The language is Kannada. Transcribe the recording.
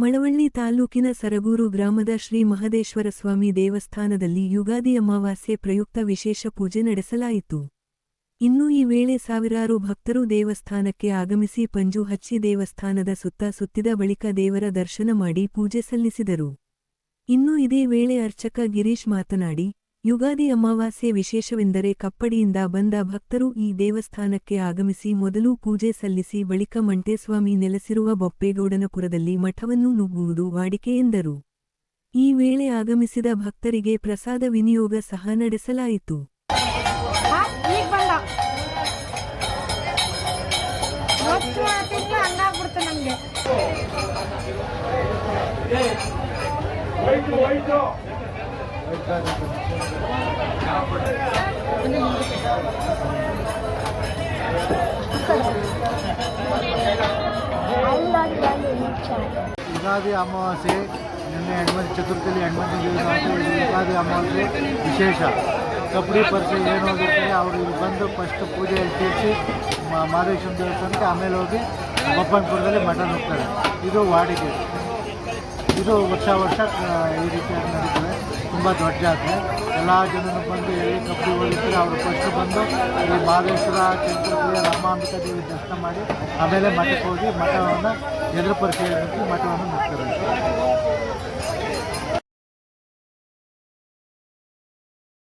ಮಳವಳ್ಳಿ ತಾಲೂಕಿನ ಸರಗೂರು ಗ್ರಾಮದ ಶ್ರೀ ಮಹದೇಶ್ವರಸ್ವಾಮಿ ದೇವಸ್ಥಾನದಲ್ಲಿ ಯುಗಾದಿ ಅಮಾವಾಸ್ಯೆ ಪ್ರಯುಕ್ತ ವಿಶೇಷ ಪೂಜೆ ನಡೆಸಲಾಯಿತು. ಇನ್ನು ಈ ವೇಳೆ ಸಾವಿರಾರು ಭಕ್ತರು ದೇವಸ್ಥಾನಕ್ಕೆ ಆಗಮಿಸಿ ಪಂಜು ಹಚ್ಚಿ ದೇವಸ್ಥಾನದ ಸುತ್ತ ಸುತ್ತಿದ ಬಳಿಕ ದೇವರ ದರ್ಶನ ಮಾಡಿ ಪೂಜೆ ಸಲ್ಲಿಸಿದರು. ಇನ್ನು ಇದೇ ವೇಳೆ ಅರ್ಚಕ ಗಿರೀಶ್ ಮಾತನಾಡಿ, ಯುಗಾದಿ ಅಮಾವಾಸ್ಯೆ ವಿಶೇಷವೆಂದರೆ ಕಪ್ಪಡಿಯಿಂದ ಬಂದ ಭಕ್ತರು ಈ ದೇವಸ್ಥಾನಕ್ಕೆ ಆಗಮಿಸಿ ಮೊದಲು ಪೂಜೆ ಸಲ್ಲಿಸಿ ಬಳಿಕ ಮಂಟೇಸ್ವಾಮಿ ನೆಲೆಸಿರುವ ಬೊಪ್ಪೇಗೌಡನಪುರದಲ್ಲಿ ಮಠವನ್ನು ನುಗ್ಗುವುದು ವಾಡಿಕೆ ಎಂದರು. ಈ ವೇಳೆ ಆಗಮಿಸಿದ ಭಕ್ತರಿಗೆ ಪ್ರಸಾದ ವಿನಿಯೋಗ ಸಹ ನಡೆಸಲಾಯಿತು. ಯುಗಾದಿ ಅಮಾವಾಸ್ಯೆ ನಿನ್ನೆ ಚತುರ್ಥಿಯಲ್ಲಿ ಯುಗಾದಿ ಅಮಾವಾಸ್ಯೆ ವಿಶೇಷ. ಕಬಡ್ಡಿ ಪರಿಚಯ ಏನು ಹೋಗಿರ್ತಾರೆ ಅವರು ಇಲ್ಲಿ ಬಂದು ಫಸ್ಟ್ ಪೂಜೆಯಲ್ಲಿ ತೀರಿಸಿ ಮಹದೇಶ್ವರ ದೇವಸ್ಥಾನಕ್ಕೆ ಆಮೇಲೆ ಹೋಗಿ ಬೊಪ್ಪನಪುರದಲ್ಲಿ ಮಟನ್ ಹೋಗ್ತಾರೆ. ಇದು ವಾಡಿಕೆ. ಇದು ವರ್ಷ ಈ ರೀತಿಯಾಗಿ ನಡೀತದೆ. ತುಂಬ ದೊಡ್ಡ ಜಾತ್ರೆ. ಎಲ್ಲ ಜನರು ಬಂದು ಎಲ್ಲಿ ಕಬಡ್ಡಿ ಹೋಗಿರ್ತಾರೆ ಅವರು ಫಸ್ಟ್ ಬಂದು ಈ ಮಹದೇಶ್ವರ ಚಂದ್ರಪ್ರಿಯ ರಮಾಂಬಿಕಾ ದೇವಿ ದರ್ಶನ ಮಾಡಿ ಆಮೇಲೆ ಮಠಕ್ಕೆ ಹೋಗಿ ಮಠವನ್ನು ಎದುರು ಪರಿಚಯ ಮಠವನ್ನು ಮುಗ್ತಾರೆ.